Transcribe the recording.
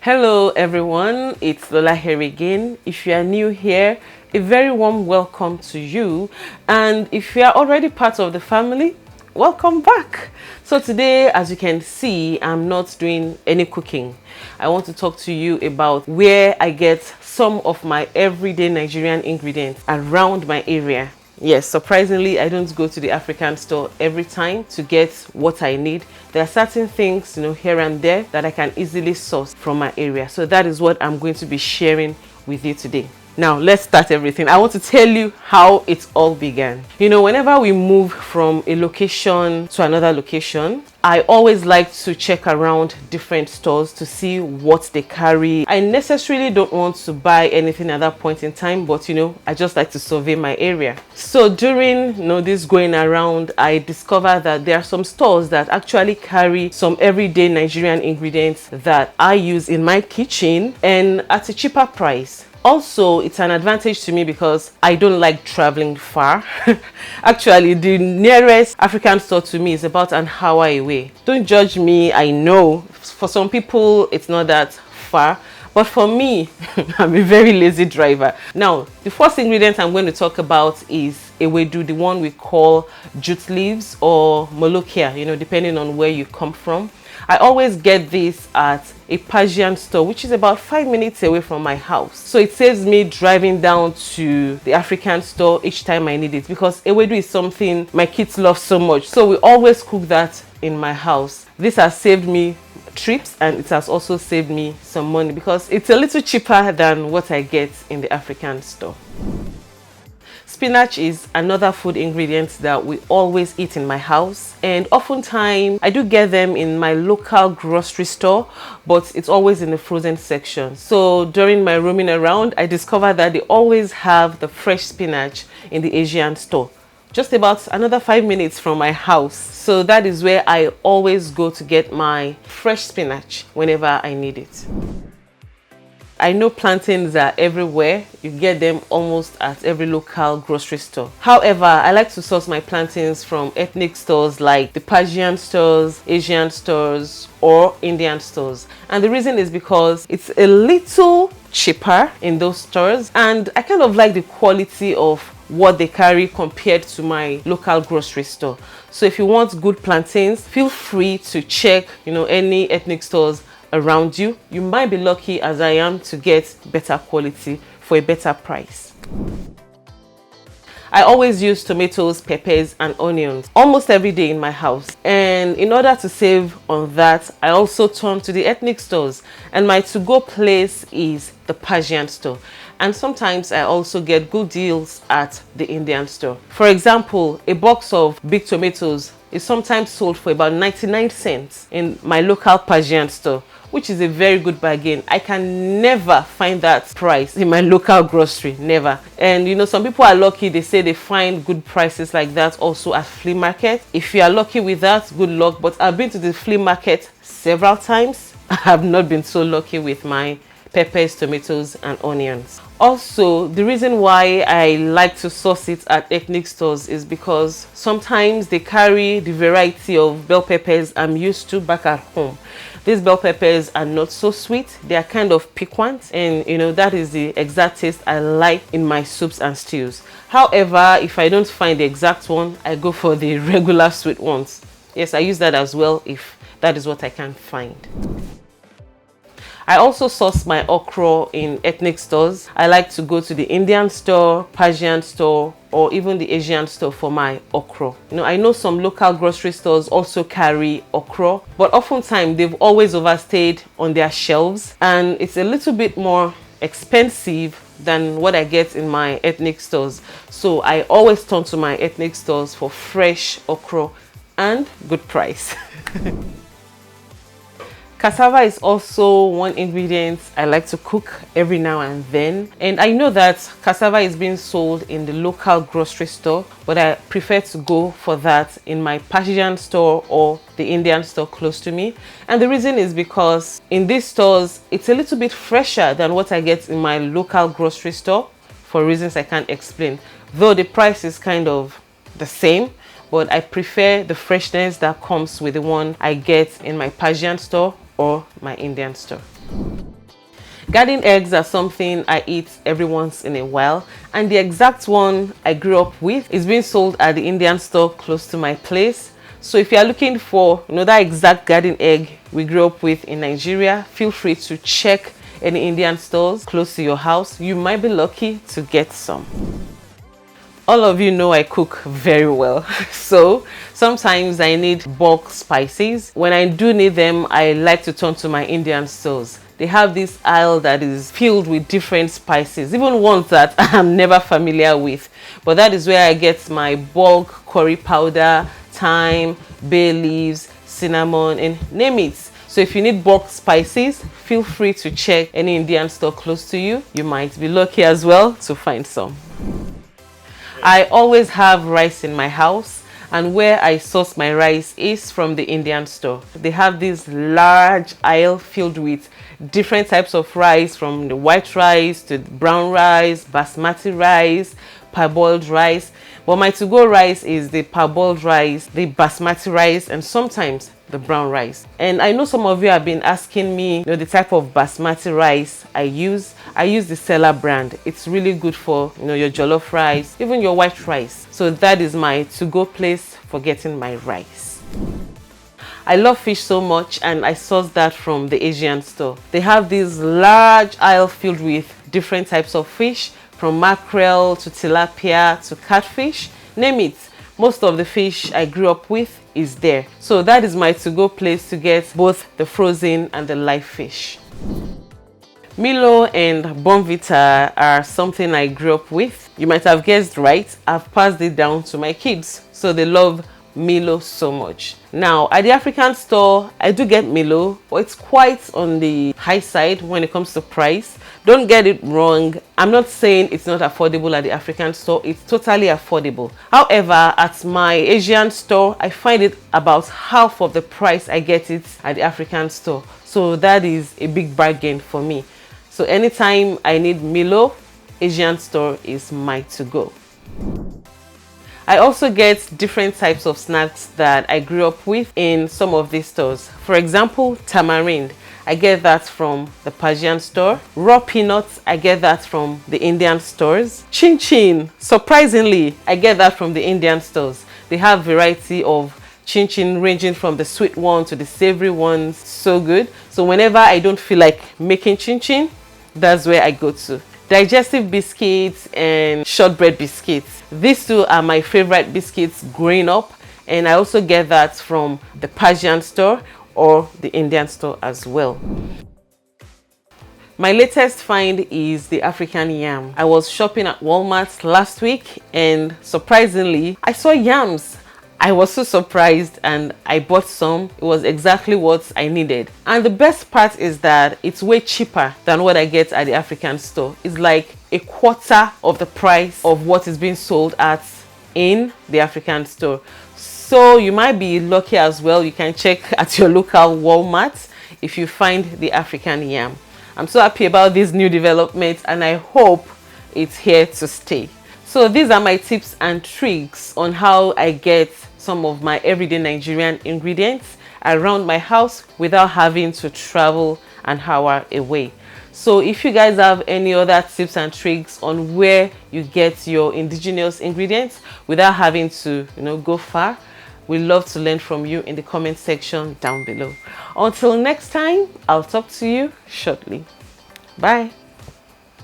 Hello everyone, it's Lola here again. If you are new here, a very warm welcome to you, and if you are already part of the family, welcome back. So today, as you can see, I'm not doing any cooking. I want to talk to you about where I get some of my everyday Nigerian ingredients around my area. Yes, surprisingly, I don't go to the African store every time to get what I need. There are certain things, here and there that I can easily source from my area. So that is what I'm going to be sharing with you today. Now, let's start everything. I want to tell you how it all began. Whenever we move from a location to another location, I always like to check around different stores to see what they carry. I necessarily don't want to buy anything at that point in time, but I just like to survey my area. So during this going around, I discovered that there are some stores that actually carry some everyday Nigerian ingredients that I use in my kitchen and at a cheaper price. Also, it's an advantage to me because I don't like traveling far. Actually, the nearest African store to me is about an hour away. Don't judge me, I know. For some people, it's not that far. But for me, I'm a very lazy driver. Now, the first ingredient I'm going to talk about is ewedu, the one we call jute leaves or molokia, depending on where you come from. I always get this at a Persian store, which is about 5 minutes away from my house. So it saves me driving down to the African store each time I need it, because ewedu is something my kids love so much. So we always cook that in my house. This has saved me trips, and it has also saved me some money because it's a little cheaper than what I get in the African store. Spinach is another food ingredient that we always eat in my house, and oftentimes I do get them in my local grocery store, but it's always in the frozen section. So during my roaming around, I discovered that they always have the fresh spinach in the Asian store, just about another 5 minutes from my house. So that is where I always go to get my fresh spinach whenever I need it. I know plantains are everywhere. You get them almost at every local grocery store. However, I like to source my plantains from ethnic stores like the Persian stores, Asian stores, or Indian stores. And the reason is because it's a little cheaper in those stores, and I kind of like the quality of what they carry compared to my local grocery store. So if you want good plantains, feel free to check, any ethnic stores around you. You might be lucky, as I am, to get better quality for a better price. I always use tomatoes, peppers, and onions almost every day in my house. And in order to save on that, I also turn to the ethnic stores. And my to-go place is the Persian store. And sometimes I also get good deals at the Indian store. For example, a box of big tomatoes is sometimes sold for about 99 cents in my local Persian store, which is a very good bargain. I can never find that price in my local grocery, never. And some people are lucky, they say they find good prices like that also at flea market. If you are lucky with that, good luck. But I've been to the flea market several times. I have not been so lucky with my peppers, tomatoes, and onions. Also, the reason why I like to source it at ethnic stores is because sometimes they carry the variety of bell peppers I'm used to back at home. These bell peppers are not so sweet. They are kind of piquant, and that is the exact taste I like in my soups and stews. However, if I don't find the exact one, I go for the regular sweet ones. Yes, I use that as well if that is what I can find. I also source my okra in ethnic stores. I like to go to the Indian store, Persian store, or even the Asian store for my okra. I know some local grocery stores also carry okra, but oftentimes they've always overstayed on their shelves, and it's a little bit more expensive than what I get in my ethnic stores. So I always turn to my ethnic stores for fresh okra and good price. Cassava is also one ingredient I like to cook every now and then. And I know that cassava is being sold in the local grocery store, but I prefer to go for that in my Persian store or the Indian store close to me. And the reason is because in these stores, it's a little bit fresher than what I get in my local grocery store for reasons I can't explain. Though the price is kind of the same, but I prefer the freshness that comes with the one I get in my Persian store or my Indian store. Garden eggs are something I eat every once in a while, and the exact one I grew up with is being sold at the Indian store close to my place. So if you are looking for that exact garden egg we grew up with in Nigeria, feel free to check any Indian stores close to your house. You might be lucky to get some. All of you know I cook very well, so sometimes I need bulk spices. When I do need them, I like to turn to my Indian stores. They have this aisle that is filled with different spices, even ones that I'm never familiar with. But that is where I get my bulk curry powder, thyme, bay leaves, cinnamon, and name it. So if you need bulk spices, feel free to check any Indian store close to you. You might be lucky as well to find some. I always have rice in my house, and where I source my rice is from the Indian store. They have this large aisle filled with different types of rice, from the white rice to brown rice, basmati rice, parboiled rice. But my to-go rice is the parboiled rice, the basmati rice, and sometimes the brown rice. And I know some of you have been asking me the type of basmati rice I use. I use the Seller brand. It's really good for your jollof rice, even your white rice. So that is my to-go place for getting my rice. I love fish so much, and I source that from the Asian store. They have this large aisle filled with different types of fish, from mackerel to tilapia to catfish, name it. Most of the fish I grew up with is there. So that is my to-go place to get both the frozen and the live fish. Milo and Bonvita are something I grew up with. You might have guessed right, I've passed it down to my kids. So they love Milo so much. Now at the African store, I do get Milo, but it's quite on the high side when it comes to price. Don't get it wrong, I'm not saying it's not affordable at the African store. It's totally affordable. However, at my Asian store, I find it about half of the price I get it at the African store. So that is a big bargain for me. So anytime I need Milo, Asian store is my to-go. I also get different types of snacks that I grew up with in some of these stores. For example, tamarind, I get that from the Persian store. Raw peanuts, I get that from the Indian stores. Chin chin, surprisingly, I get that from the Indian stores. They have variety of chin chin ranging from the sweet one to the savory ones. So good. So whenever I don't feel like making chin chin, that's where I go to. Digestive biscuits and shortbread biscuits. These two are my favorite biscuits growing up, and I also get that from the Persian store or the Indian store as well. My latest find is the African yam. I was shopping at Walmart last week, and surprisingly, I saw yams. I was so surprised, and I bought some. It was exactly what I needed. And the best part is that it's way cheaper than what I get at the African store. It's like a quarter of the price of what is being sold at in the African store. So you might be lucky as well. You can check at your local Walmart if you find the African yam. I'm so happy about this new development, and I hope it's here to stay. So these are my tips and tricks on how I get some of my everyday Nigerian ingredients around my house without having to travel an hour away. So if you guys have any other tips and tricks on where you get your indigenous ingredients without having to go far, we'd love to learn from you in the comment section down below. Until next time, I'll talk to you shortly. Bye.